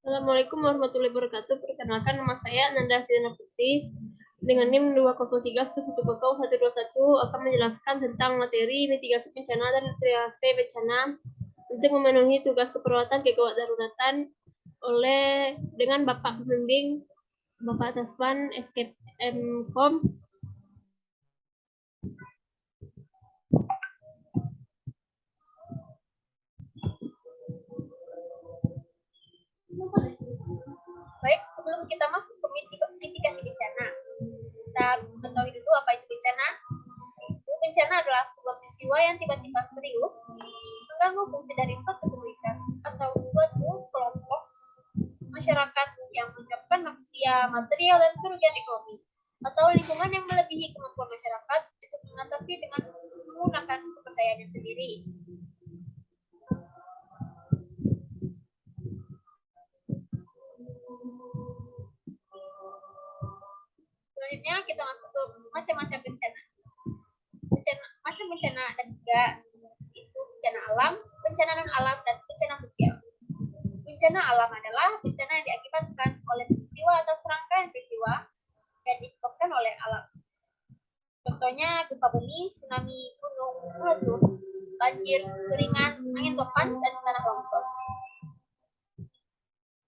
Assalamualaikum warahmatullahi wabarakatuh. Perkenalkan, nama saya Nanda Sidana Putri dengan NIM 203110121 akan menjelaskan tentang materi mitigasi bencana dan triase bencana untuk memenuhi tugas keperawatan kegawat daruratan dengan Bapak Pembimbing Bapak Tasman SKM.Kom. Baik, sebelum kita masuk ke mitigasi bencana, kita harus mengetahui dulu apa itu bencana. Bencana adalah sebuah peristiwa yang tiba-tiba serius mengganggu fungsi dari suatu komunitas atau suatu kelompok masyarakat yang menyebabkan manusia, material, dan kerugian ekonomi atau lingkungan yang melebihi kemampuan masyarakat untuk mengatasi dengan menggunakan sumber dayanya sendiri. Selanjutnya kita masuk ke macam-macam bencana. Macam bencana ada tiga, itu bencana alam, bencana non alam, dan bencana sosial. Bencana alam adalah bencana yang diakibatkan oleh peristiwa atau serangkaian peristiwa yang disebabkan oleh alam. Contohnya gempa bumi, tsunami, gunung meletus, banjir, keringan, angin topan, dan tanah longsor.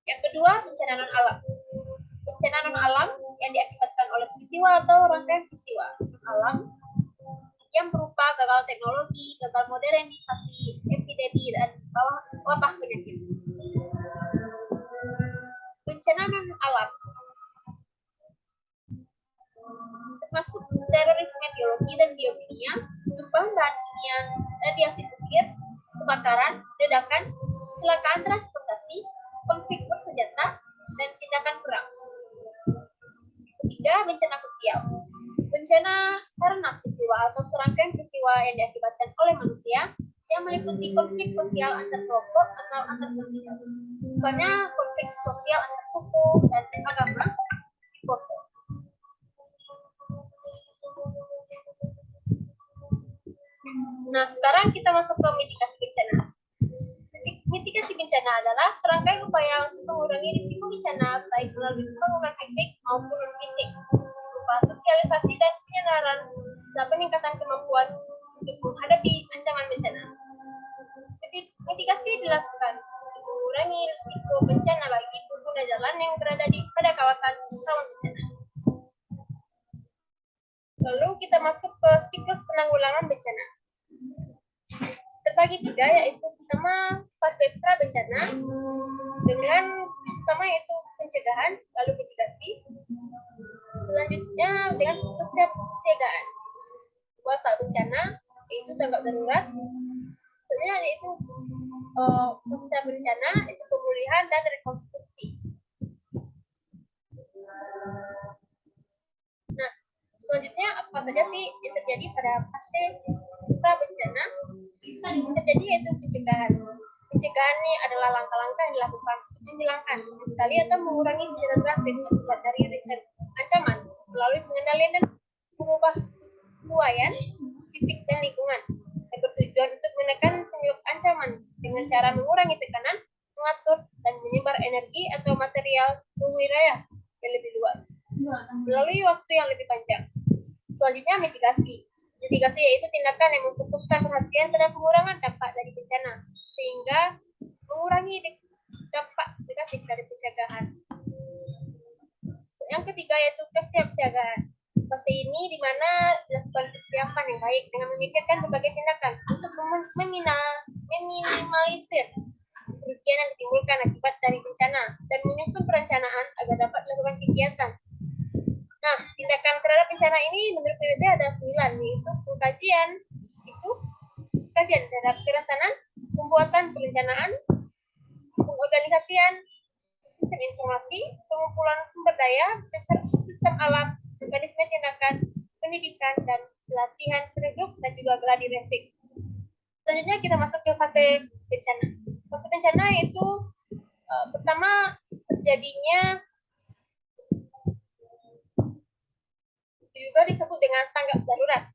Yang kedua, bencana non alam. Bencana non alam yang diakibatkan oleh peristiwa atau rangkaian peristiwa non alam yang berupa gagal teknologi, gagal modernisasi, epidemi, dan wabah penyakit. Bencana non alam termasuk terorisme biologi dan biokimia, tumpahan bahan kimia, radiasi nuklir, kebakaran, ledakan, kecelakaan transportasi, konflik bersenjata, dan tindakan perang. Ketiga, bencana sosial. Bencana karena peristiwa atau serangkaian peristiwa yang diakibatkan oleh manusia yang meliputi konflik sosial antar kelompok atau antar komunitas. Misalnya konflik sosial antar suku dan agama di Poso. Nah, sekarang kita masuk ke mitigasi bencana. Mitigasi bencana adalah serangkaian upaya untuk mengurangi risiko bencana baik melalui pembangunan fisik maupun non-fisik, berupa sosialisasi dan penyadaran dan peningkatan kemampuan untuk menghadapi ancaman bencana. Mitigasi dilakukan untuk mengurangi risiko bencana bagi pengguna jalan yang berada pada kawasan rawan bencana. Lalu kita masuk ke siklus penanggulangan bencana. Terbagi tiga, yaitu pertama fase pra bencana dengan pertama yaitu pencegahan, lalu mitigasi, selanjutnya dengan kesiapsiagaan. Buat saat bencana yaitu tanggap darurat, selanjutnya yaitu pasca bencana itu pemulihan dan rekonstruksi. Nah, selanjutnya apa saja sih yang terjadi pada fase pra bencana? Yang terjadi yaitu pencegahan. Pencegahan ini adalah langkah-langkah yang dilakukan untuk menghilangkan sekali atau mengurangi secara drastis akibat dari ancaman melalui pengendalian dan penyesuaian fisik dan lingkungan yang bertujuan untuk menekan penyebab ancaman dengan cara mengurangi tekanan, mengatur dan menyebar energi atau material ke wilayah yang lebih luas melalui waktu yang lebih panjang. Selanjutnya mitigasi. Mitigasi yaitu tindakan yang memfokuskan perhatian pada pengurangan dampak dari bencana sehingga mengurangi dampak negatif dari pencegahan. Yang ketiga yaitu kesiapsiagaan. Fase ini di mana dilakukan persiapan yang baik dengan memikirkan berbagai tindakan untuk meminimalisir kerugian yang ditimbulkan akibat dari bencana dan menyusun perencanaan agar dapat dilakukan kegiatan. Nah, tindakan terhadap bencana ini menurut PBB ada 9, yaitu kajian terhadap kerentanan, pembuatan perencanaan, pengorganisasian, sistem informasi, pengumpulan sumber daya, sistem alam, mekanisme tindakan, pendidikan, dan pelatihan penduduk, dan juga gladi resik. Selanjutnya kita masuk ke fase bencana. Fase bencana itu pertama terjadinya juga disebut dengan tanggap darurat.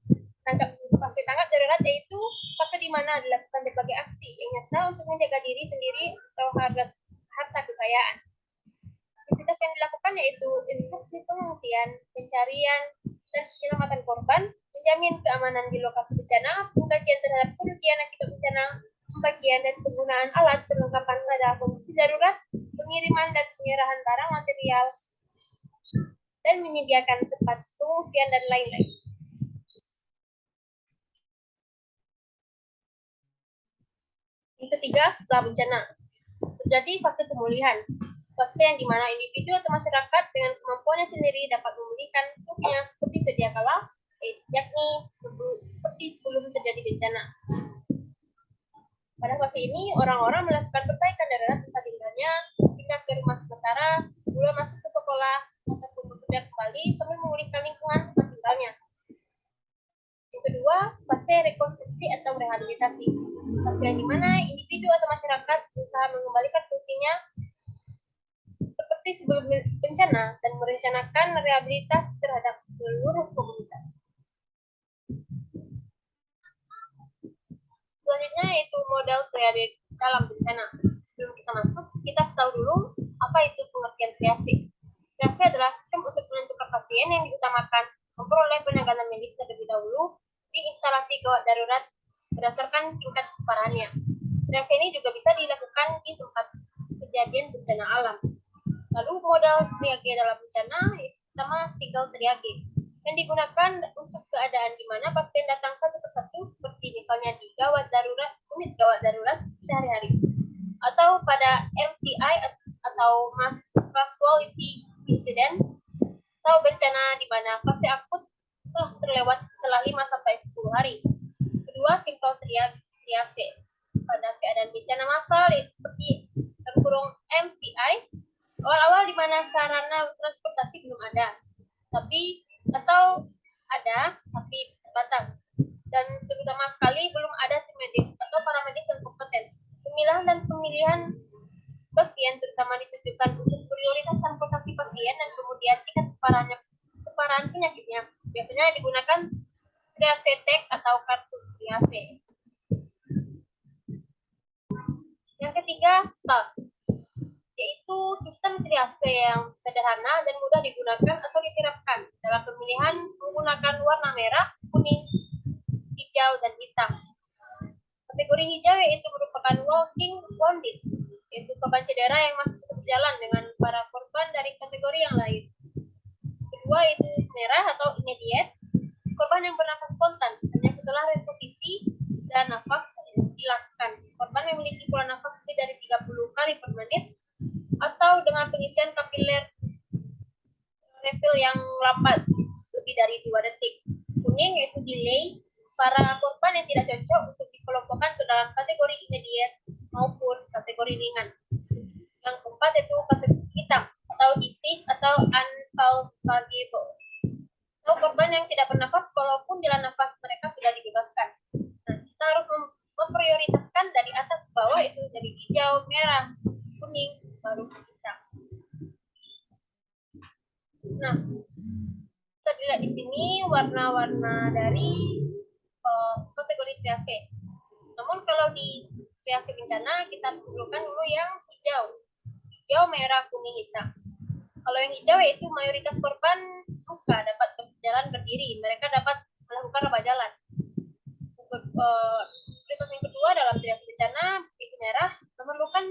Fase tanggap darurat yaitu fase di mana dilakukan berbagai aksi yang nyata untuk menjaga diri sendiri atau harta kekayaan. korban, yaitu instruksi pengungsian, pencarian, dan penyelamatan korban, menjamin keamanan di lokasi bencana, pengkajian terhadap kerugian akibat bencana, pembagian dan penggunaan alat perlengkapan pada kondisi darurat, pengiriman dan penyerahan barang material, dan menyediakan tempat pengungsian dan lain-lain. Yang ketiga, setelah bencana, terjadi fase pemulihan. Fase yang dimana individu atau masyarakat dengan kemampuannya sendiri dapat memulihkan tubuhnya seperti sedia kala, yakni seperti sebelum terjadi bencana. Pada fase ini, orang-orang melakukan perbaikan darurat tempat tinggalnya, pindah ke rumah sementara, mulai masuk ke sekolah, ataupun bekerja kembali sambil memulihkan lingkungan tempat tinggalnya. Yang kedua, fase rekonstruksi atau rehabilitasi. Fase yang dimana individu atau masyarakat berusaha mengembalikan fungsinya seperti sebelum bencana dan merencanakan rehabilitasi terhadap seluruh komunitas. Selanjutnya yaitu model triade dalam bencana. Sebelum kita masuk, kita tahu dulu apa itu pengertian triase. Triase adalah sistem untuk menentukan pasien yang diutamakan memperoleh penanganan medis terlebih dahulu di instalasi gawat darurat berdasarkan tingkat keparahannya. Triase ini juga bisa dilakukan di tempat kejadian bencana alam. Lalu modal triage dalam bencana yaitu pertama single triage yang digunakan untuk keadaan di mana pasien datang satu persatu seperti misalnya di gawat darurat, unit gawat darurat sehari-hari, atau pada MCI atau Mass Casualty Incident, atau bencana di mana fase akut telah terlewat setelah 5-10 hari. Kedua, simple triage pada keadaan bencana massal seperti terkurung MCI, awal-awal di mana sarana transportasi belum ada, atau ada tapi terbatas, dan terutama sekali belum ada tim medis atau paramedis yang kompeten. Pemilahan dan pemilihan pasien terutama ditujukan untuk prioritas transportasi pasien dan kemudian tingkat keparahan penyakitnya. Biasanya digunakan triase tag atau kartu triase. Yang ketiga, STAR, yaitu sistem triase yang sederhana dan mudah digunakan atau diterapkan dalam pemilihan menggunakan warna merah, kuning, hijau, dan hitam. Kategori hijau yaitu merupakan walking wounded, yaitu korban cedera yang masih berjalan dengan para korban dari kategori yang lain. Kedua yaitu merah atau immediate, korban yang bernafas spontan hanya setelah reposisi dan nafas dilakukan. Korban memiliki pola nafas lebih dari 30 kali per menit atau dengan pengisian kapiler refill yang lambat lebih dari 2 detik. Kuning yaitu delay, para korban yang tidak cocok untuk dikelompokkan ke dalam kategori immediate maupun kategori ringan. Yang keempat yaitu kategori hitam atau disease atau unsalvageable, atau korban yang tidak bernafas walaupun jalan nafas mereka sudah dibebaskan. Nah, kita harus memprioritaskan dari atas ke bawah, itu dari hijau, merah, kuning, baru hitam. Nah, kita lihat di sini warna-warna dari kategori triase. Namun kalau di triase bencana kita harus dudukkan dulu yang hijau, merah, kuning, hitam. Kalau yang hijau yaitu mayoritas korban luka dapat berjalan berdiri, mereka dapat melakukan rebah jalan. Prioritas yang kedua dalam triase bencana itu merah, memerlukan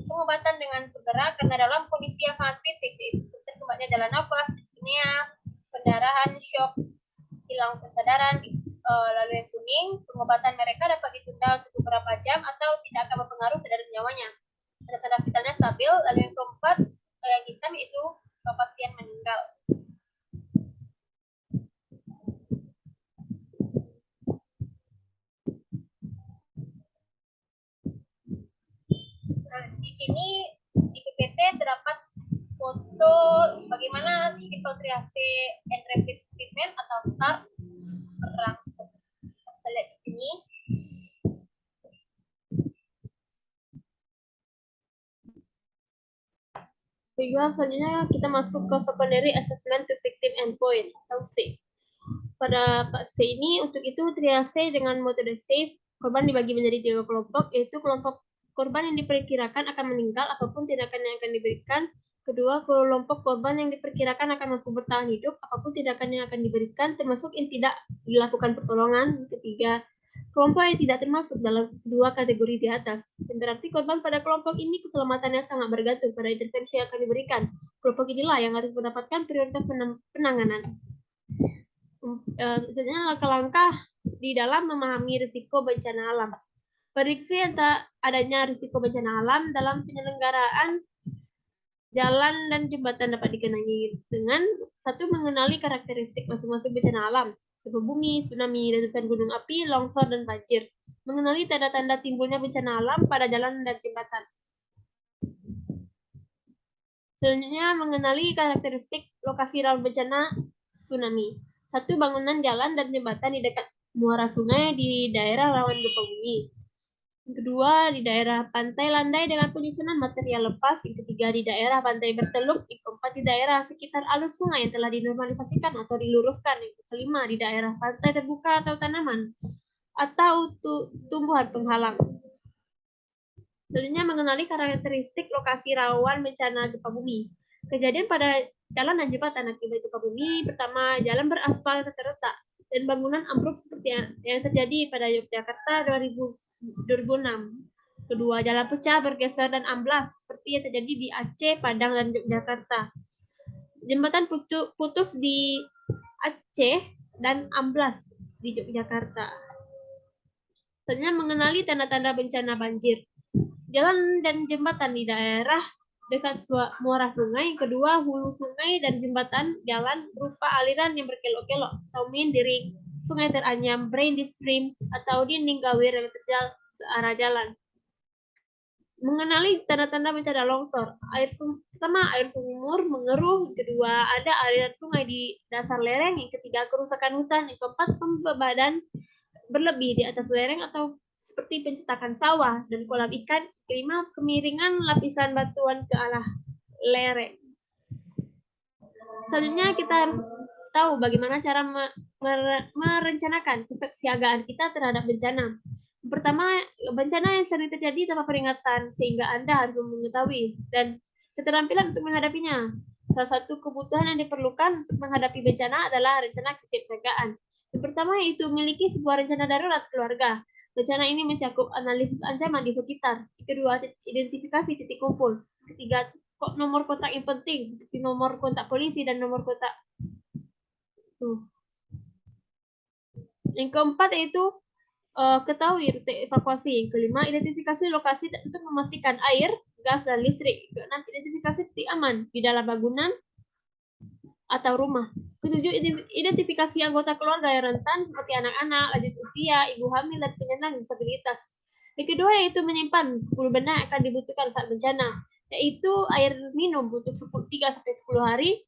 pengobatan dengan segera karena dalam kondisi yang sangat kritis, yaitu terhambatnya jalan nafas, dyspnea, pendarahan, shock, hilang kesadaran. Lalu yang kuning, pengobatan mereka dapat ditunda untuk beberapa jam atau tidak akan berpengaruh terhadap nyawanya. Tanda-tanda vitalnya stabil. Lalu yang keempat, yang hitam itu pasien meninggal. Nah, di sini di PPT terdapat foto bagaimana simple triase and rapid treatment atau STAR berlangsung. Kita lihat di sini. Baiklah, selanjutnya kita masuk ke secondary assessment to victim endpoint atau SAFE. Pada fase ini, untuk itu triase dengan metode SAFE, korban dibagi menjadi 3 kelompok, yaitu kelompok korban yang diperkirakan akan meninggal apapun tindakan yang akan diberikan, Kedua, kelompok korban yang diperkirakan akan mampu bertahan hidup, apapun tindakan yang akan diberikan, termasuk yang tidak dilakukan pertolongan. Ketiga, kelompok yang tidak termasuk dalam dua kategori di atas. Berarti korban pada kelompok ini keselamatannya sangat bergantung pada intervensi yang akan diberikan. Kelompok inilah yang harus mendapatkan prioritas penanganan. Sebenarnya langkah-langkah di dalam memahami risiko bencana alam. Prediksi tentang adanya risiko bencana alam dalam penyelenggaraan jalan dan jembatan dapat dikenali dengan satu, mengenali karakteristik masing-masing bencana alam, gempa bumi, tsunami, letusan gunung api, longsor, dan banjir. Mengenali tanda-tanda timbulnya bencana alam pada jalan dan jembatan. Selanjutnya, mengenali karakteristik lokasi rawan bencana tsunami. Satu, bangunan jalan dan jembatan di dekat muara sungai di daerah rawan gempa bumi. Yang kedua, di daerah pantai landai dengan penyusunan material lepas. Yang ketiga, di daerah pantai berteluk. Yang keempat, di daerah sekitar alur sungai yang telah dinormalisasikan atau diluruskan. Yang kelima, di daerah pantai terbuka atau tanaman atau tumbuhan penghalang. Selanjutnya, mengenali karakteristik lokasi rawan bencana gempa bumi. Kejadian pada jalan dan jembatan akibat gempa bumi. Pertama, jalan beraspal terletak dan bangunan ambruk seperti yang terjadi pada Yogyakarta 2006. Kedua, jalan pecah, bergeser, dan amblas seperti yang terjadi di Aceh, Padang, dan Yogyakarta. Jembatan putus di Aceh dan amblas di Yogyakarta. Selanjutnya, mengenali tanda-tanda bencana banjir. Jalan dan jembatan di daerah dekat muara sungai. Kedua, hulu sungai dan jembatan jalan berupa aliran yang berkelok-kelok atau meandering, sungai teranyam, brain stream, atau dinding gawir yang terjal searah jalan. Mengenali tanda-tanda bencana longsor. Pertama, air sumur mengeruh. Kedua, ada aliran sungai di dasar lereng. Yang ketiga, kerusakan hutan. Yang keempat, pembebadan berlebih di atas lereng atau seperti pencetakan sawah dan kolam ikan. Kelima, kemiringan lapisan batuan ke arah lereng. Selanjutnya kita harus tahu bagaimana cara merencanakan kesiagaan kita terhadap bencana. Pertama, bencana yang sering terjadi tanpa peringatan, sehingga Anda harus mengetahui dan keterampilan untuk menghadapinya. Salah satu kebutuhan yang diperlukan untuk menghadapi bencana adalah rencana kesiapsiagaan. Yang pertama yaitu memiliki sebuah rencana darurat keluarga. Rencana ini mencakup analisis ancaman di sekitar. Kedua, identifikasi titik kumpul. Ketiga, nomor kontak yang penting, seperti nomor kontak polisi dan nomor kontak. Yang keempat yaitu ketahui rute evakuasi. Yang kelima, identifikasi lokasi untuk memastikan air, gas, dan listrik. Keenam, identifikasi titik aman di dalam bangunan atau rumah. Ketujuh, identifikasi anggota keluarga yang rentan seperti anak-anak, lanjut usia, ibu hamil, dan penyandang disabilitas. Yang kedua yaitu menyimpan 10 benda yang akan dibutuhkan saat bencana, yaitu air minum untuk 3-10 hari.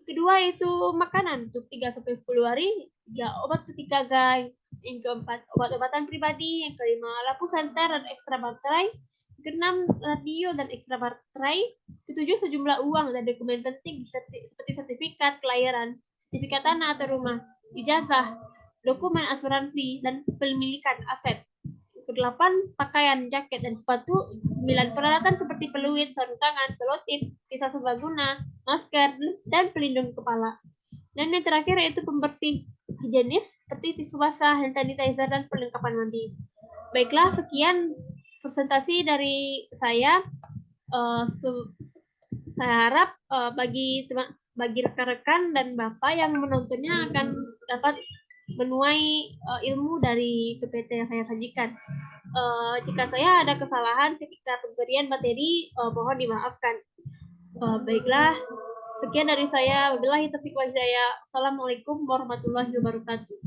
Kedua yaitu makanan untuk 3-10 hari. Ya, obat ketika guys. Yang keempat, obat-obatan pribadi. Yang kelima, lampu senter dan ekstra baterai. Keenam, radio dan ekstra baterai. Ketujuh, sejumlah uang dan dokumen penting seperti sertifikat kelahiran, sertifikat tanah atau rumah, ijazah, dokumen asuransi, dan pemilikan aset. Kedelapan, pakaian, jaket, dan sepatu. 9, peralatan seperti peluit, sarung tangan, selotip, pisau serbaguna, masker, dan pelindung kepala. Dan yang terakhir yaitu pembersih higienis seperti tisu basah, hand sanitizer, dan perlengkapan mandi. Baiklah, sekian presentasi dari saya. Saya harap bagi rekan-rekan dan Bapak yang menontonnya akan dapat menuai ilmu dari PPT yang saya sajikan. Jika saya ada kesalahan ketika pemberian materi, mohon dimaafkan. Baiklah, sekian dari saya. Wabillahi taufiq wal hidayah. Assalamualaikum warahmatullahi wabarakatuh.